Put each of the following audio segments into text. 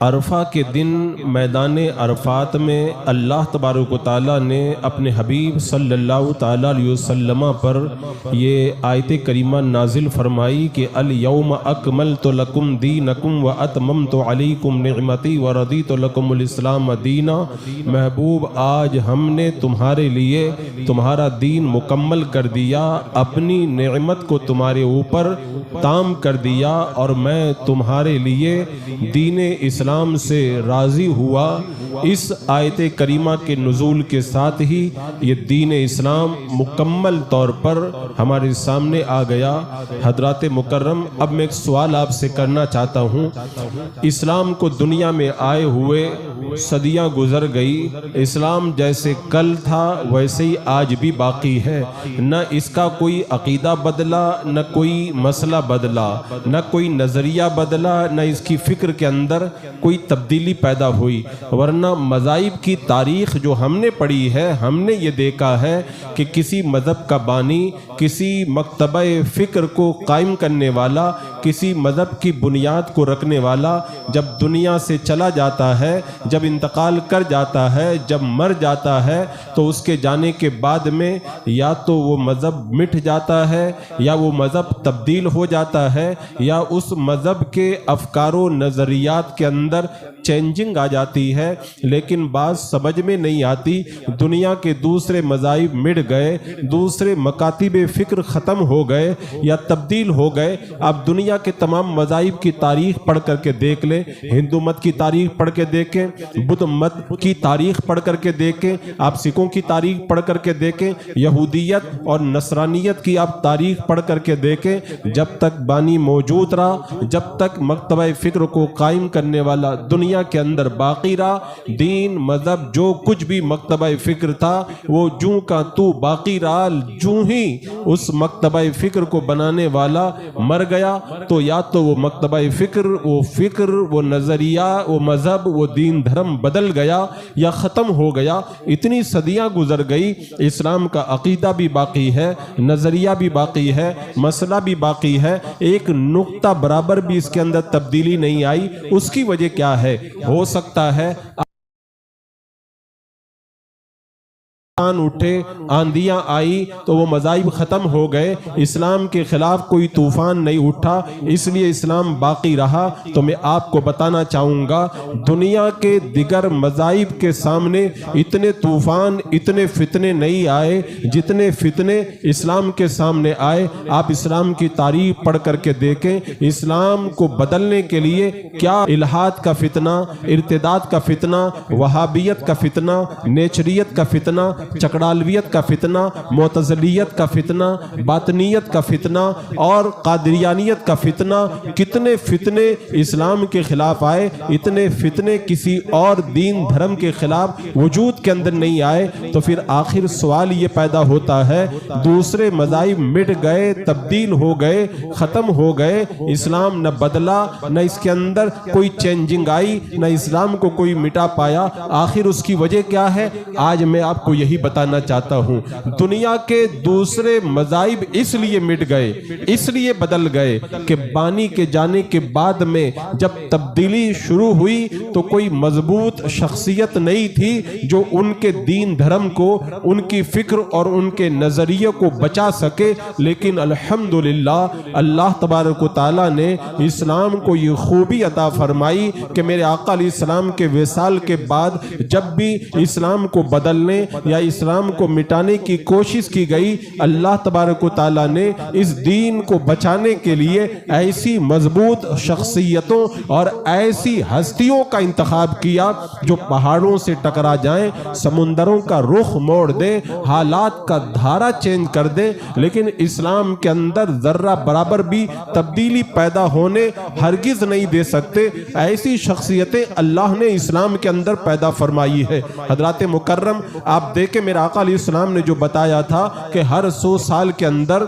عرفہ کے دن میدان عرفات میں اللہ تبارک و تعالیٰ نے اپنے حبیب صلی اللہ تعالیٰ علیہ وسلم پر یہ آیت کریمہ نازل فرمائی کہ الیوم اکملت لکم دینکم واتممت علیکم نعمتی ورضیت لکم الاسلام دینا۔ محبوب آج ہم نے تمہارے لیے تمہارا دین مکمل کر دیا، اپنی نعمت کو تمہارے اوپر تام کر دیا اور میں تمہارے لیے دین اسلام سے راضی ہوا۔ اس آیت کریمہ کے نزول کے ساتھ ہی یہ دین اسلام مکمل طور پر ہمارے سامنے آ گیا۔ حضرات مکرم، اب میں ایک سوال آپ سے کرنا چاہتا ہوں۔ اسلام کو دنیا میں آئے ہوئے صدیاں گزر گئی، اسلام جیسے کل تھا ویسے ہی آج بھی باقی ہے، نہ اس کا کوئی عقیدہ بدلا، نہ کوئی مسئلہ بدلا، نہ کوئی نظریہ بدلا، نہ اس کی فکر کے اندر کوئی تبدیلی پیدا ہوئی۔ ورنہ مذاہب کی تاریخ جو ہم نے پڑھی ہے، ہم نے یہ دیکھا ہے کہ کسی مذہب کا بانی، کسی مکتبہ فکر کو قائم کرنے والا، کسی مذہب کی بنیاد کو رکھنے والا جب دنیا سے چلا جاتا ہے، جب انتقال کر جاتا ہے، جب مر جاتا ہے، تو اس کے جانے کے بعد میں یا تو وہ مذہب مٹ جاتا ہے، یا وہ مذہب تبدیل ہو جاتا ہے، یا اس مذہب کے افکار و نظریات کے اندر چینجنگ آ جاتی ہے۔ لیکن بات سمجھ میں نہیں آتی، دنیا کے دوسرے مذاہب مٹ گئے، دوسرے مکاتب فکر ختم ہو گئے یا تبدیل ہو گئے۔ آپ دنیا کے تمام مذاہب کی تاریخ پڑھ کر کے دیکھ لیں، ہندو مت کی تاریخ پڑھ کے دیکھیں، بدھ مت کی تاریخ پڑھ کر کے دیکھیں، آپ سکھوں کی تاریخ پڑھ کر کے دیکھیں، یہودیت اور نصرانیت کی آپ تاریخ پڑھ کر کے دیکھیں، جب تک بانی موجود رہا، جب تک مکتبہ فکر کو قائم کرنے والا دنیا کے اندر باقی رہا، دین مذہب جو کچھ بھی مکتبہ فکر تھا وہ جوں کا تو باقی رہا۔ جوں ہی اس مکتبہ فکر کو بنانے والا مر گیا تو یا تو وہ مکتبہ فکر، وہ نظریہ، وہ مذہب، وہ دین دھرم بدل گیا یا ختم ہو گیا۔ اتنی صدیاں گزر گئی، اسلام کا عقیدہ بھی باقی ہے، نظریہ بھی باقی ہے، مسئلہ بھی باقی ہے، ایک نقطہ برابر بھی اس کے اندر تبدیلی نہیں آئی۔ اس کی وجہ کیا ہے؟ ہو سکتا ہے اٹھے، آندیاں آئی تو وہ مذاہب ختم ہو گئے، اسلام کے خلاف کوئی طوفان نہیں اٹھا، اس لیے اسلام باقی رہا۔ تو میں آپ کو بتانا چاہوں گا، دنیا کے دیگر مذاہب کے سامنے اتنے طوفان، اتنے فتنے نہیں آئے جتنے فتنے اسلام کے سامنے آئے۔ آپ اسلام کی تاریخ پڑھ کر کے دیکھیں، اسلام کو بدلنے کے لیے کیا الحاد کا فتنہ، ارتداد کا فتنہ، وہابیت کا فتنہ، نیچریت کا فتنہ، چکڑالویت کا فتنہ، معتزلیت کا فتنہ، باطنیت کا فتنہ اور قادریانیت کا فتنہ، کتنے فتنے اسلام کے خلاف آئے، اتنے فتنے کسی اور دین دھرم کے خلاف وجود کے اندر نہیں آئے۔ تو پھر آخر سوال یہ پیدا ہوتا ہے، دوسرے مذاہب مٹ گئے، تبدیل ہو گئے، ختم ہو گئے، اسلام نہ بدلا، نہ اس کے اندر کوئی چینجنگ آئی، نہ اسلام کو کوئی مٹا پایا۔ آخر اس کی وجہ کیا ہے؟ آج میں آپ کو یہی بتانا چاہتا ہوں، دنیا کے دوسرے مذاہب اس لیے مٹ گئے، اس لیے بدل گئے کہ بانی کے جانے کے بعد میں جب تبدیلی شروع ہوئی تو کوئی مضبوط شخصیت نہیں تھی جو ان کے دین دھرم کو، ان کی فکر اور ان کے نظریے کو بچا سکے۔ لیکن الحمدللہ اللہ تبارک و تعالیٰ نے اسلام کو یہ خوبی عطا فرمائی کہ میرے آقا علیہ السلام کے وصال کے بعد جب بھی اسلام کو بدلنے یا اسلام کو مٹانے کی کوشش کی گئی، اللہ تبارک و تعالیٰ نے اس دین کو بچانے کے لیے ایسی مضبوط شخصیتوں اور ایسی ہستیوں کا انتخاب کیا جو پہاڑوں سے ٹکرا جائیں، سمندروں کا رخ موڑ دیں، حالات کا دھارا چینج کر دیں، لیکن اسلام کے اندر ذرہ برابر بھی تبدیلی پیدا ہونے ہرگز نہیں دے سکتے۔ ایسی شخصیتیں اللہ نے اسلام کے اندر پیدا فرمائی ہے۔ حضرات مکرم، آپ دیکھیں دیکھیں میرے آقا علیہ السلام نے جو بتایا تھا کہ ہر 100 سال کے اندر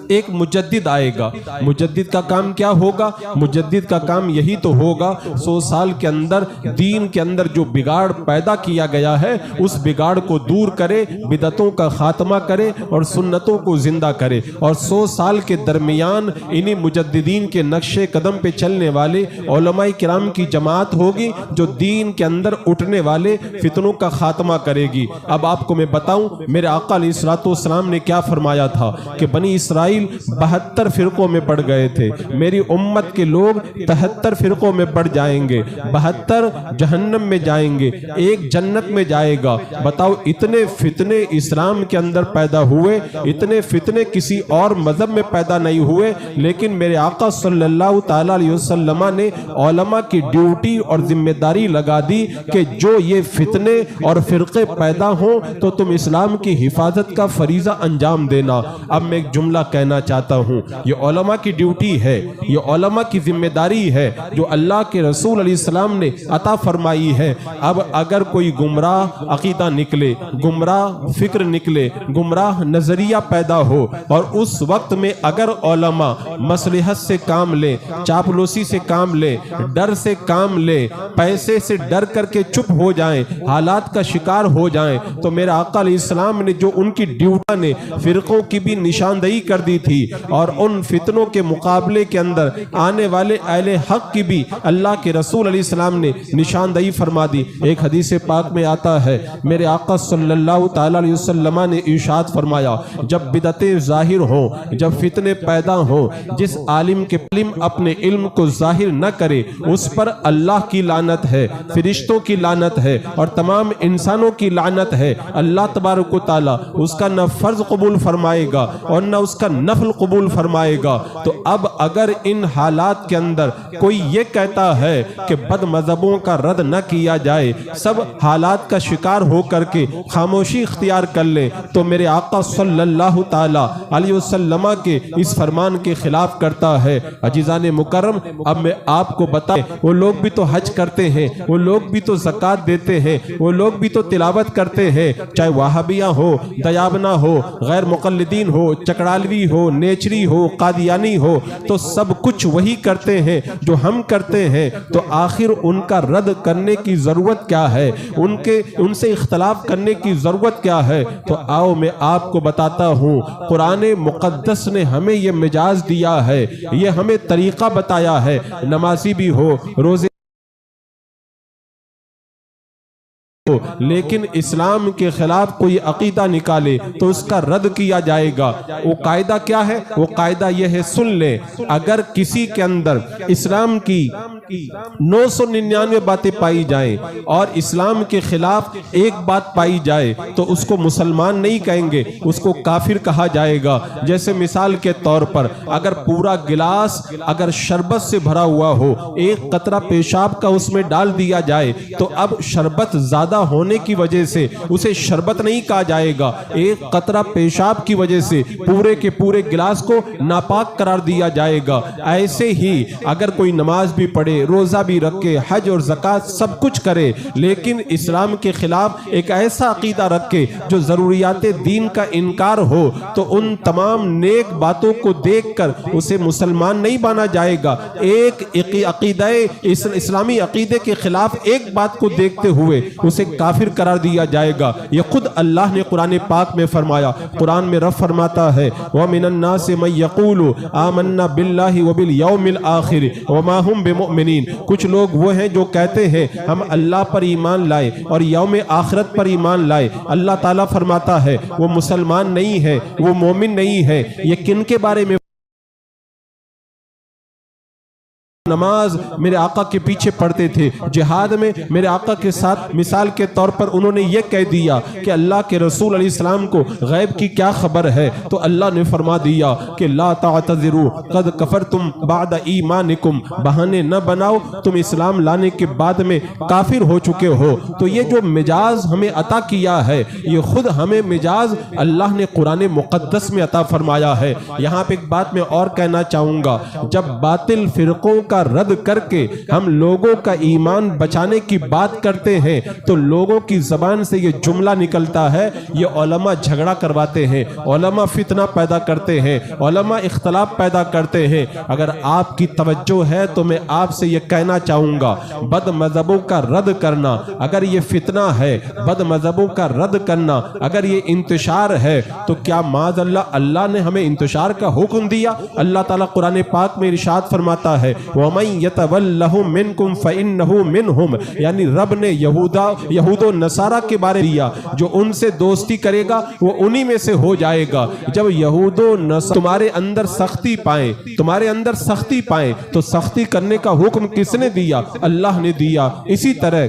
ایک مجدد آئے گا. مجدد کا کام کیا ہوگا؟ مجدد کا کام یہی تو ہوگا 100 سال کے اندر دین کے اندر جو بگاڑ پیدا کیا گیا ہے اس بگاڑ کو دور کرے، بدعتوں کا خاتمہ کرے اور سنتوں کو زندہ کرے. اور 100 سال کے درمیان انہی مجددین کے نقش قدم پہ چلنے والے علماء کرام کی جماعت ہوگی جو دین کے اندر اٹھنے والے فتنوں کا خاتمہ کرے گی. اب آپ کو میں بتاؤں میرے آقا علیہ السلام نے کیا فرمایا تھا کہ بنی اسرائیل 72 فرقوں میں بڑھ گئے تھے، میری امت کے لوگ 73 فرقوں میں بڑھ جائیں گے، 72 جہنم میں جائیں گے، ایک جنت میں جائے گا. بتاؤ اتنے فتنے اسلام کے اندر پیدا ہوئے، اتنے فتنے کسی اور مذہب میں پیدا نہیں ہوئے، لیکن میرے آقا صلی اللہ تعالی علیہ وسلم نے علماء کی ڈیوٹی اور ذمہ داری لگا دی کہ جو یہ فتنے اور فرقے پیدا ہوں تو تم اسلام کی حفاظت کا فریضہ انجام دینا. اب میں ایک جملہ کہنا چاہتا ہوں، یہ علماء کی ڈیوٹی ہے، یہ علماء کی ذمہ داری ہے جو اللہ کے رسول علیہ السلام نے عطا فرمائی ہے. اب اگر کوئی گمراہ عقیدہ نکلے، گمراہ فکر نکلے، گمراہ نظریہ پیدا ہو اور اس وقت میں اگر علماء مصلحت سے کام لیں، چاپلوسی سے کام لیں، ڈر سے کام لیں، پیسے سے ڈر کر کے چپ ہو جائیں، حالات کا شکار ہو جائیں، تو میرے آقا علیہ السلام نے جو ان کی ڈیوٹی نے فرقوں کی بھی نشاندہی کر دی تھی اور ان فتنوں کے مقابلے کے اندر آنے والے اہل حق کی بھی اللہ کے رسول علیہ السلام نے نشاندہی فرما دی. ایک حدیث پاک میں آتا ہے میرے آقا صلی اللہ تعالی علیہ وسلم نے ارشاد فرمایا جب بدعتیں ظاہر ہوں، جب فتنے پیدا ہوں، جس عالم کے علم اپنے علم کو ظاہر نہ کرے اس پر اللہ کی لعنت ہے، فرشتوں کی لعنت ہے اور تمام انسانوں کی لعنت ہے. اللہ تبارک و تعالی اس کا نہ فرض قبول فرمائے گا اور نہ اس کا نفل قبول فرمائے گا. تو اب اگر ان حالات کے اندر کوئی یہ کہتا ہے کہ بد مذہبوں کا رد نہ کیا جائے، سب حالات کا شکار ہو کر کے خاموشی اختیار کر لیں، تو میرے آقا صلی اللہ تعالی علیہ وسلم کے اس فرمان کے خلاف کرتا ہے. عزیزان مکرم، اب میں آپ کو بتائیں وہ لوگ بھی تو حج کرتے ہیں، وہ لوگ بھی تو زکوٰۃ دیتے ہیں، وہ لوگ بھی تو تلاوت کرتے ہیں، چاہے وہابیہ ہو، دیابنا ہو، غیر مقلدین ہو، چکڑالوی ہو، نیچری ہو، قادیانی ہو، تو سب کچھ وہی کرتے ہیں جو ہم کرتے ہیں. تو آخر ان کا رد کرنے کی ضرورت کیا ہے؟ ان سے اختلاف کرنے کی ضرورت کیا ہے؟ تو آؤ میں آپ کو بتاتا ہوں، قرآن مقدس نے ہمیں یہ مجاز دیا ہے، یہ ہمیں طریقہ بتایا ہے. نمازی بھی ہو، روزے لیکن اسلام کے خلاف کوئی عقیدہ نکالے تو اس کا رد کیا جائے گا. وہ قاعدہ کیا ہے؟ وہ قاعدہ یہ ہے، سن لیں، اگر کسی کے اندر اسلام کی 999 باتیں پائی جائیں اور اسلام کے خلاف ایک بات پائی جائے تو اس کو مسلمان نہیں کہیں گے، اس کو کافر کہا جائے گا. جیسے مثال کے طور پر اگر پورا گلاس اگر شربت سے بھرا ہوا ہو، ایک قطرہ پیشاب کا اس میں ڈال دیا جائے تو اب شربت زیادہ ہونے کی وجہ سے اسے شربت نہیں کہا جائے گا، ایک قطرہ پیشاب کی وجہ سے پورے کے پورے گلاس کو ناپاک قرار دیا جائے گا. ایسے ہی اگر کوئی نماز بھی پڑھے، روزہ بھی رکھے، حج اور زکوٰۃ سب کچھ کرے، لیکن اسلام کے خلاف ایک ایسا عقیدہ رکھے جو ضروریات دین کا انکار ہو، تو ان تمام نیک باتوں کو دیکھ کر اسے مسلمان نہیں مانا جائے گا. ایک عقیدہ اسلامی عقیدے کے خلاف ایک بات کو دیکھتے ہوئے اسے کافر قرار دیا جائے گا. یہ خود اللہ نے قرآن پاک میں فرمایا. قرآن میں رب فرماتا ہے وَمِنَ النَّاسِ مَن يَقُولُ آمَنَّا بِاللَّهِ وَبِالْيَوْمِ الْآخِرِ وَمَا هُمْ بِمُؤْمِنِينَ. کچھ لوگ وہ ہیں جو کہتے ہیں ہم اللہ پر ایمان لائے اور یوم آخرت پر ایمان لائے. اللہ تعالیٰ فرماتا ہے وہ مسلمان نہیں ہے، وہ مومن نہیں ہے. یہ کن کے بارے میں؟ نماز میرے آقا کے پیچھے پڑھتے تھے، جہاد میں میرے آقا کے ساتھ مثال کے طور پر انہوں نے یہ کہہ دیا کہ اللہ کے رسول علیہ السلام کو غیب کی کیا خبر ہے، تو اللہ نے فرما دیا کہ لا تعتذروا قد کفرتم بعد ایمانکم، بہانے نہ بناؤ، تم اسلام لانے کے بعد میں کافر ہو چکے ہو. تو یہ جو مجاز ہمیں عطا کیا ہے، یہ خود ہمیں مجاز اللہ نے قرآن مقدس میں عطا فرمایا ہے. یہاں پہ ایک بات میں اور کہنا چاہوں گا، جب باطل فرقوں کا کا رد کر کے ہم لوگوں کا ایمان بچانے کی بات کرتے ہیں تو لوگوں کی زبان سے یہ جملہ نکلتا ہے یہ علماء جھگڑا کرواتے ہیں، علماء فتنہ پیدا کرتے ہیں، علماء اختلاف پیدا کرتے ہیں۔ اگر آپ کی توجہ ہے تو میں آپ سے یہ کہنا چاہوں گا، بد مذہبوں کا رد کرنا اگر یہ فتنہ ہے، بد مذہبوں کا رد کرنا اگر یہ انتشار ہے تو کیا معاذ اللہ اللہ نے ہمیں انتشار کا حکم دیا؟ اللہ تعالیٰ قرآن پاک میں ارشاد فرماتا ہے وَمَن يَتَوَلَّهُم مِّنكُمْ فَإِنَّهُ مِنْهُمْ، یعنی رب نے یہود و نصارہ کے بارے دیا جو ان سے دوستی کرے گا وہ انہی میں سے ہو جائے گا۔ جب یہود و نصارہ تمہارے اندر سختی پائیں، تمہارے اندر سختی پائیں تو سختی کرنے کا حکم کس نے دیا؟ اللہ نے دیا۔ اسی طرح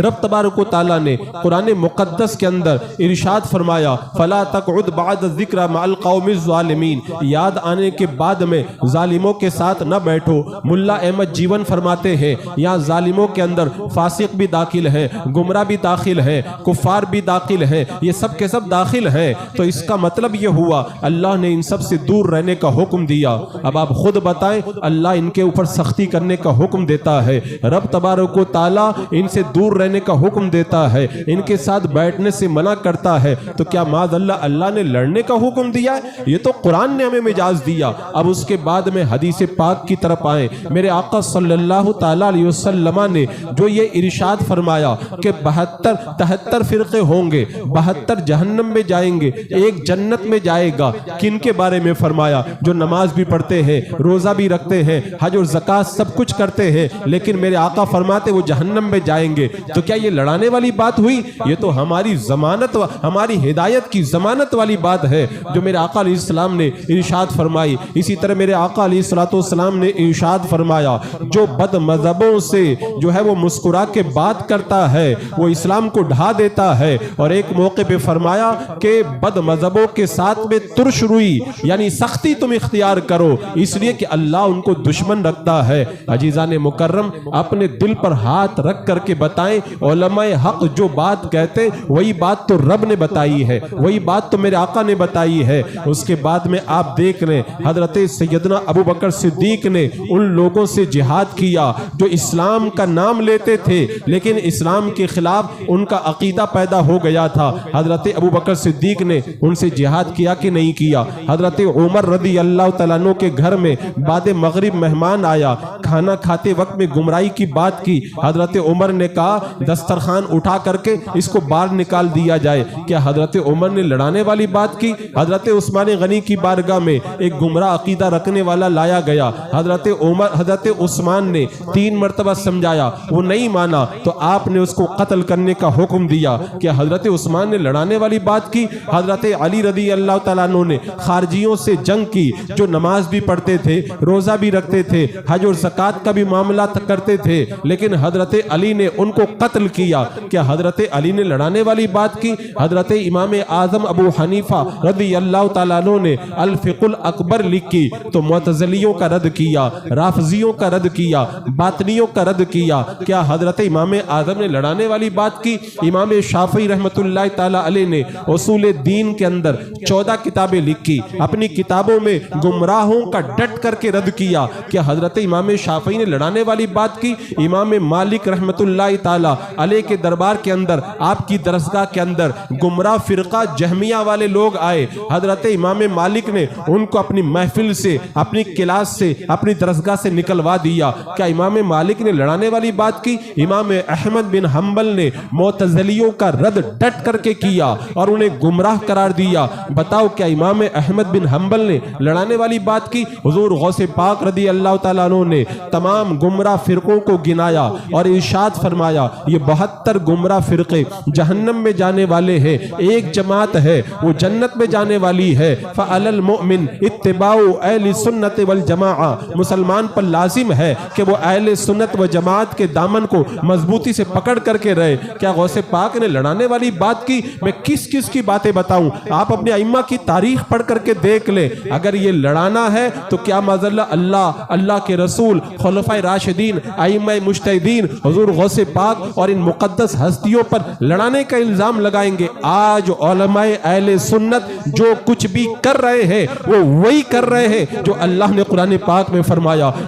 رب تبارک و تعالیٰ نے قرآن مقدس کے اندر ارشاد فرمایا فَلَا تَقْعُدْ بَعْدَ الذِّكْرَ مَعَ الْقَوْمِ الظَّالِمِينَ، یاد آنے کے بعد میں ظالموں کے ساتھ نہ بیٹھو۔ ملا احمد جیون فرماتے ہیں یہاں ظالموں کے اندر فاسق بھی داخل ہیں، گمراہ بھی داخل ہیں، کفار بھی داخل ہیں، یہ سب کے سب داخل ہیں۔ تو اس کا مطلب یہ ہوا اللہ نے ان سب سے دور رہنے کا حکم دیا۔ اب آپ خود بتائیں اللہ ان کے اوپر سختی کرنے کا حکم دیتا ہے، رب تبارک و تعالیٰ ان سے دور رہنے کا حکم دیتا ہے، ان کے ساتھ بیٹھنے سے منع کرتا ہے، تو کیا معاذ اللہ اللہ نے لڑنے کا حکم دیا ہے؟ یہ تو قرآن نے ہمیں مجاز دیا۔ اب اس کے بعد میں حدیث پاک کی طرف آئیں، میرے آقا صلی اللہ تعالیٰ علیہ وسلم نے جو یہ ارشاد فرمایا کہ 73 فرقے ہوں گے، 72 جہنم میں جائیں گے، ایک جنت میں جائے گا، کن کے بارے میں فرمایا؟ جو نماز بھی پڑھتے ہیں، روزہ بھی رکھتے ہیں، حج اور زکوٰۃ سب کچھ کرتے ہیں، لیکن میرے آقا فرماتے وہ جہنم میں جائیں گے۔ تو کیا یہ لڑانے والی بات ہوئی؟ یہ تو ہماری ضمانت، ہماری ہدایت کی ضمانت والی بات ہے جو میرے آقا علیہ السلام نے ارشاد فرمائی۔ اسی طرح میرے آقا علیہ السلام نے ارشاد فرمایا جو بد مذہبوں سے جو ہے وہ مسکرا کے بات کرتا ہے وہ اسلام کو ڈھا دیتا ہے۔ اور ایک موقع پہ فرمایا کہ بد مذہبوں کے ساتھ میں ترش روئی، یعنی سختی تم اختیار کرو، اس لیے کہ اللہ ان کو دشمن رکھتا ہے۔ عزیزان مکرم، اپنے دل پر ہاتھ رکھ کر کے بتائیں علماء حق جو بات کہتے وہی بات تو رب نے بتائی ہے، وہی بات تو میرے آقا نے بتائی ہے۔ اس کے بعد میں آپ دیکھ لیں حضرت سیدنا ابو بکر صدیق نے ان لوگوں سے جہاد کیا جو اسلام کا نام لیتے تھے لیکن اسلام کے خلاف ان کا عقیدہ پیدا ہو گیا تھا۔ حضرت ابو بکر صدیق نے ان سے جہاد کیا کہ نہیں کیا؟ حضرت عمر رضی اللہ تعالیٰ عنہ کے گھر میں بعد مغرب مہمان آیا، کھانا کھاتے وقت میں گمراہی کی بات کی، حضرت عمر نے کہا دسترخوان اٹھا کر کے اس کو باہر نکال دیا جائے۔ کیا حضرت عمر نے لڑانے والی بات کی؟ حضرت عثمان غنی کی بارگاہ میں ایک گمراہ عقیدہ رکھنے والا لایا گیا، حضرت عثمان نے 3 مرتبہ سمجھایا، وہ نہیں مانا تو آپ نے اس کو قتل کرنے کا حکم دیا۔ کیا حضرت عثمان نے لڑانے والی بات کی؟ حضرت علی رضی اللہ تعالیٰ عنہ نے خارجیوں سے جنگ کی جو نماز بھی پڑھتے تھے، روزہ بھی رکھتے تھے، حج اور زکوٰۃ کا بھی معاملہ کرتے تھے، لیکن حضرت علی نے ان کو قتل کیا۔ کیا حضرت علی نے لڑانے والی بات کی؟ حضرت امام اعظم ابو حنیفہ رضی اللہ تعالیٰ عنہ نے الفقہ الاکبر لکھی تو معتزلیوں کا رد کیا، رافضیوں کا رد کیا، باطنیوں کا رد کیا۔ کیا حضرت امام اعظم نے لڑانے والی بات کی؟ امام شافعی رحمۃ اللہ تعالیٰ علیہ نے اصول دین کے اندر 14 کتابیں لکھی، اپنی کتابوں میں گمراہوں کا ڈٹ کر کے رد کیا۔ کیا حضرت امام شافعی نے لڑانے والی بات کی؟ امام مالک رحمۃ اللہ تعالیٰ علیہ کے دربار کے اندر، آپ کی درسگاہ کے اندر گمراہ فرقہ جہمیہ والے لوگ آئے، حضرت امام مالک نے ان کو اپنی محفل سے، اپنی کلاس سے، اپنی درسگاہ سے نکلوا دیا۔ کیا امام مالک نے لڑانے والی بات کی؟ امام احمد بن حنبل نے معتزلیوں کا رد ڈٹ کر کے کیا اور انہیں گمراہ قرار دیا۔ بتاؤ کیا امام احمد بن حنبل نے لڑانے والی بات کی؟ حضور غوث پاک رضی اللہ تعالیٰ عنہ نے تمام گمراہ فرقوں کو گنایا اور ارشاد فرمایا یہ 72 گمراہ فرقے جہنم میں جانے والے ہیں، ایک جماعت ہے وہ جنت میں جانے والی ہے۔ فعلی المؤمن اتباع اہل سنت والجماعہ، مسلمان پر لازم ہے کہ وہ اہل سنت و جماعت کے دامن کو مضبوطی سے پکڑ کر کے رہے۔ کیا غوث پاک نے لڑانے والی بات کی؟ میں کس کس کی باتیں بتاؤں؟ آپ اپنے ائمہ کی تاریخ پڑھ کر کے دیکھ لیں۔ اگر یہ لڑانا ہے تو کیا معاذ اللہ کے رسول، خلفائے راشدین، ائمہ مجتہدین، حضور غوث پاک اور ان مقدس ہستیوں پر لڑانے کا الزام لگائیں گے؟ آج علماء اہل سنت جو کچھ بھی کر رہے ہیں وہ وہی کر رہے ہیں جو اللہ نے قرآن پاک میں فرمایا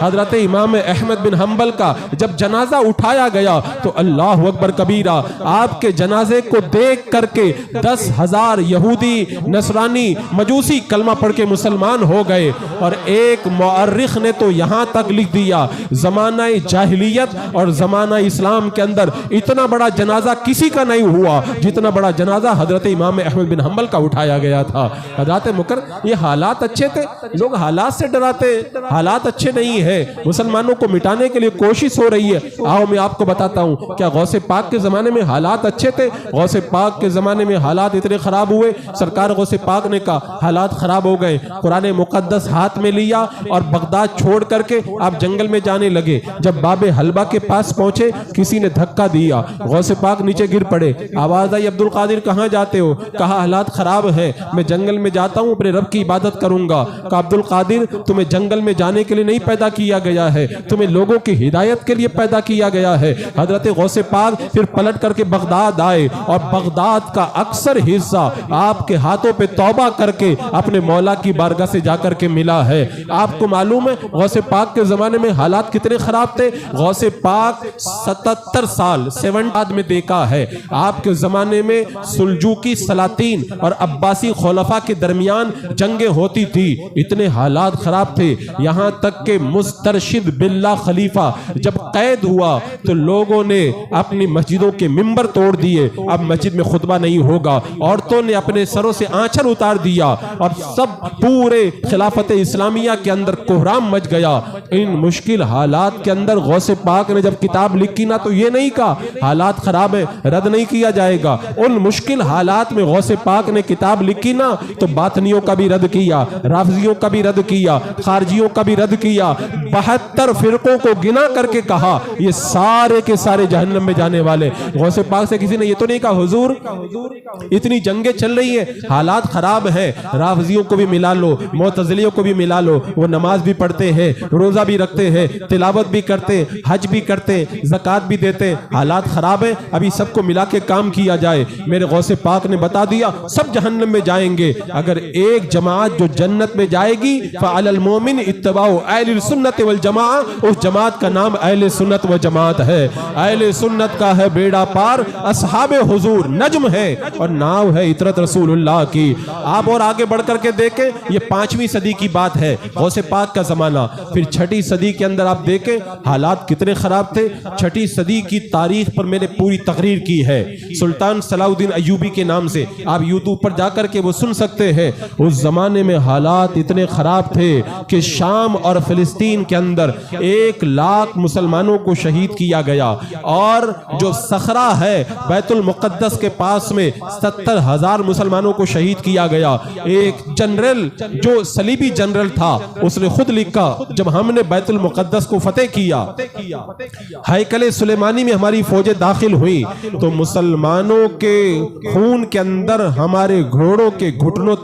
حضرت امام احمد بن حنبل کا جب جنازہ اٹھایا گیا تو اللہ اکبر کبیرہ، آپ کے جنازے کو دیکھ کر کے 10,000 یہودی، نصرانی، مجوسی کلمہ پڑھ کے مسلمان ہو گئے۔ اور ایک مورخ نے تو یہاں تک لکھ دیا زمانہ جاہلیت اور زمانہ اسلام کے اندر اتنا بڑا جنازہ کسی کا نہیں ہوا جتنا بڑا جنازہ حضرت امام احمد بن حنبل کا اٹھایا گیا تھا۔ حضرات مکرم، یہ حالات اچھے تھے، لوگ حالات سے ڈراتے ہیں، حالات اچھے نہیں ہیں، مسلمانوں کو مٹانے کے لیے کوشش ہو رہی ہے۔ آؤ میں آپ کو بتاتا ہوں، کیا غوث پاک کے زمانے میں حالات اچھے تھے؟ غوث پاک کے زمانے میں حالات اتنے خراب ہوئے، سرکار غوث پاک نے کہا حالات خراب ہو گئے، قرآن مقدس ہاتھ میں لیا اور بغداد چھوڑ کر کے آپ جنگل میں جانے لگے۔ جب باب حلبہ کے پاس پہنچے کسی نے دھکا دیا، غوث پاک نیچے گر پڑے، آواز آئی عبد القادر کہاں جاتے ہو؟ کہا حالات خراب ہیں، میں جنگل میں جاتا ہوں، اپنے رب کی عبادت کروں گا۔ کہا عبد القادر تمہیں جنگل میں جانے کے لیے نہیں پیدا کیا گیا ہے، تمہیں لوگوں کی ہدایت کے لیے پیدا کیا گیا ہے۔ حضرت غوث پاک پھر پلٹ کر کے بغداد آئے اور بغداد کا اکثر حصہ آپ کے ہاتھوں پہ توبہ کر کے اپنے مولا کی بارگاہ سے جا کر کے ملا ہے۔ آپ کو معلوم ہے غوث پاک کے زمانے میں حالات کتنے خراب تھے؟ غوث پاک 77 سال 70 میں دیکھا ہے۔ آپ کے زمانے میں سلجوقی سلاطین اور عباسی خلفاء کے درمیان جنگیں ہوتی تھی، اتنے حالات خراب تھے، یہاں تک کہ مسترشد باللہ خلیفہ جب قید ہوا تو لوگوں نے اپنی مسجدوں کے ممبر توڑ دیے، اب مسجد میں خطبہ نہیں ہوگا، عورتوں نے اپنے سروں سے آنچل اتار دیا اور سب پورے خلافت اسلامیہ کے اندر کوہرام مچ گیا۔ ان مشکل حالات کے اندر غوث پاک نے جب کتاب لکھی نا تو یہ نہیں کہا حالات خراب ہیں رد نہیں کیا جائے گا، ان مشکل حالات میں غوث پاک نے کتاب لکھی نا تو باطنیوں کا بھی رد کیا، رافضیوں کا بھی رد کیا، خارجیوں کا بھی رد کیا، 72 فرقوں کو گنا کر کے کہا یہ سارے کے سارے جہنم میں جانے والے۔ غوث پاک سے کسی نے یہ تو نہیں کہا حضور اتنی جنگیں چل رہی ہیں، حالات خراب ہیں، رافضیوں کو بھی ملا لو، معتزلیوں کو بھی ملا لو، وہ نماز بھی پڑھتے ہیں، روزہ بھی رکھتے ہیں، تلاوت بھی کرتے، حج بھی کرتے، زکوٰۃ بھی دیتے، حالات خراب ہیں، ابھی سب کو ملا کے کام کیا جائے۔ میرے غوث پاک نے بتا دیا سب جہنم میں جائیں گے، اگر ایک جماعت جو جنت میں جائے گی فعلی المومن اتباع اہل السنت والجماعہ، اس جماعت کا نام اہل سنت و جماعت ہے۔ اہل سنت کا ہے بیڑا پار، اصحاب حضور نجم ہے اور ناؤ ہے عطرت رسول اللہ کی۔ آپ اور آگے بڑھ کر کے دیکھیں، یہ 5ویں صدی کی بات ہے، غوث پاک کا زمانہ۔ پھر 6ٹھی صدی کے اندر آپ دیکھیں حالات کتنے خراب تھے۔ 6ٹھی صدی کی تاریخ پر میں نے پوری تقریر کی ہے سلطان صلاح الدین ایوبی کے نام سے، آپ یوٹیوب پر جا کر کے وہ سن سکتے ہیں۔ اس زمانے میں حالات اتنے خراب تھے کہ شام اور فلسطین کے اندر 1 لاکھ مسلمانوں کو شہید کیا گیا، اور جو صخرہ ہے بیت المقدس کے پاس میں 70,000 مسلمانوں کو شہید کیا گیا۔ ایک جنرل جو صلیبی جنرل تھا اس نے خود لکھا جب ہم نے بیت المقدس کو فتح کیا، ہیکل سلیمانی میں ہماری فوجیں داخل ہوئی تو مسلمانوں کے خون کے اندر ہمارے گھوڑوں کے گھٹنوں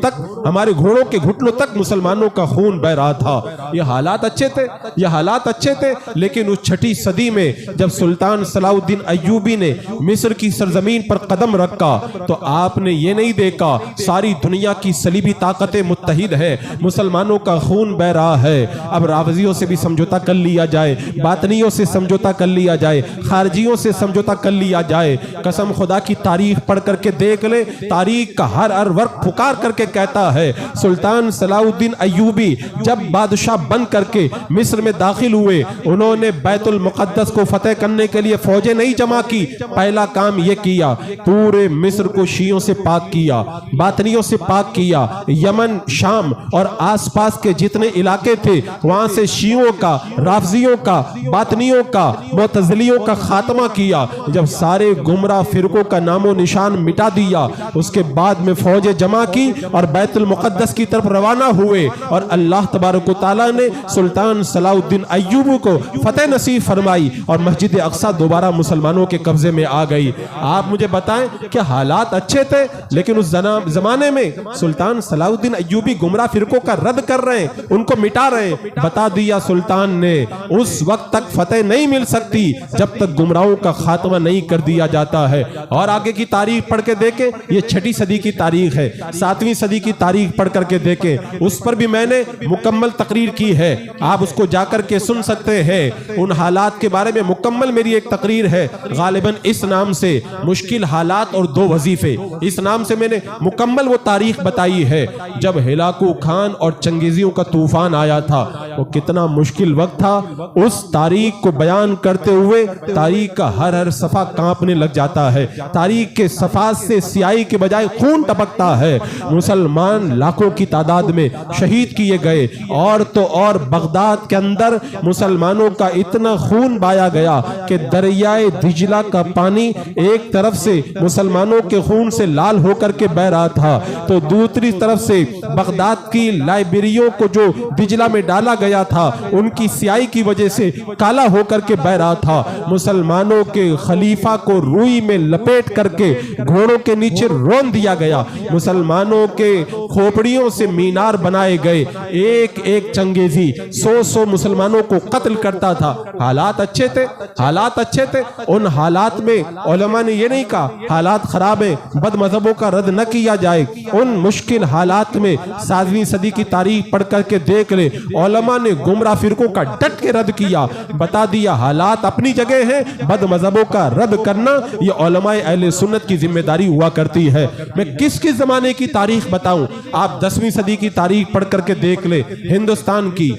تک مسلمانوں کا خون بہ رہا تھا۔ یہ حالات اچھے تھے، لیکن اس 6ٹھی صدی میں جب سلطان صلاح الدین ایوبی نے مصر کی سرزمین پر قدم رکھا تو آپ نے یہ نہیں دیکھا ساری دنیا کی صلیبی طاقتیں متحد ہیں، مسلمانوں کا خون بہ رہا ہے، اب رافضیوں سے بھی سمجھوتا کر لیا جائے، باطنیوں سے سمجھوتا کر لیا جائے، خارجیوں سے سمجھوتا کر لیا جائے۔ قسم خدا کی تاریخ پڑھ کر کے دیکھ لے، تاریخ کا ہر ورق پکار کر کے کہتا ہے سلطان صلاح الدین ایوبی جب بادشاہ بن کر کے مصر میں داخل ہوئے، انہوں نے بیت المقدس کو فتح کرنے کے لیے فوجیں نہیں جمع کی، پہلا کام یہ کیا پورے مصر کو شیعوں سے پاک کیا، باطنیوں سے پاک کیا، یمن، شام اور آس پاس کے جتنے علاقے تھے وہاں سے شیعوں کا، رافضیوں کا، باطنیوں کا، معتزلیوں کا خاتمہ کیا۔ جب سارے گمراہ فرقوں کا نام و نشان مٹا دیا، اس کے بعد میں فوجیں جمع کی اور بیت المقدس کی طرف روانہ ہوئے، اور اللہ تبارک و تعالیٰ نے سلطان صلاح الدین ایوبی کو فتح نصیب فرمائی اور مسجد اقصی دوبارہ مسلمانوں کے قبضے میں آ گئی۔ آپ مجھے بتائیں کہ حالات اچھے تھے، لیکن اس زمانے میں سلطان صلاح الدین ایوبی گمراہ فرقوں کا رد کر رہے ہیں، ان کو مٹا رہے ہیں۔ بتا دیا سلطان نے اس وقت تک فتح نہیں مل سکتی جب تک گمراہوں کا خاتمہ نہیں کر دیا جاتا ہے۔ اور آگے کی تاریخ پڑھ کے دیکھیں، یہ 6ٹھی صدی کی تاریخ ہے، 7ویں صدی کی تاریخ پڑھ کر کے دیکھیں، اس پر بھی میں نے مکمل تقریر کی ہے۔ آپ اس کو جا کر کے سن سکتے ہیں۔ ان حالات کے بارے میں مکمل میری ایک تقریر ہے، غالباً اس نام سے، مشکل حالات اور دو وظیفے، اس نام سے میں نے مکمل وہ تاریخ بتائی ہے جب ہلاکو خان اور چنگیزیوں کا طوفان آیا تھا۔ وہ کتنا مشکل وقت تھا، اس تاریخ کو بیان کرتے ہوئے تاریخ کا ہر صفحہ کانپنے لگ جاتا ہے، تاریخ کے صفحات سے سیاہی کے بجائے خون ٹپکتا ہے۔ مسلمان لاکھوں کی تعداد میں شہید کیے گئے، اور تو اور بغداد کے اندر مسلمانوں کا اتنا خون بایا گیا کہ دریائے دجلہ کا پانی ایک طرف سے مسلمانوں کے خون سے لال ہو کر کے بہ رہا تھا تو دوسری طرف سے بغداد کی لائبریریوں کو جو دجلہ میں ڈالا گیا تھا ان کی سیاہی کی وجہ سے کالا ہو کر کے بہ رہا تھا۔ مسلمانوں کے خلیفہ کو روئی میں لپیٹ کر کے گھوڑوں کے نیچے رون دیا گیا، مسلمانوں کے کھوپڑیوں سے مینار بنائے گئے، ایک ایک چنگیزی 100 مسلمانوں کو قتل کرتا تھا۔ حالات اچھے تھے، حالات اچھے تھے۔ ان حالات میں علماء نے یہ نہیں کہا حالات خراب ہیں، بد مذہبوں کا رد نہ کیا جائے۔ ان مشکل حالات میں 7ویں صدی کی تاریخ پڑھ کر کے دیکھ لے، علماء نے گمراہ فرقوں کا ڈٹ کے رد کیا، بتا دیا حالات اپنی جگہ ہیں، بد مذہبوں کا رد کرنا یہ علماء اہل سنت کی ذمہ داری ہوا کرتی ہے۔ میں کس کس زمانے کی تاریخ بتاؤں؟ آپ 10ویں صدی کی تاریخ پڑھ کر کے دیکھ لے، ہندوستان کی۔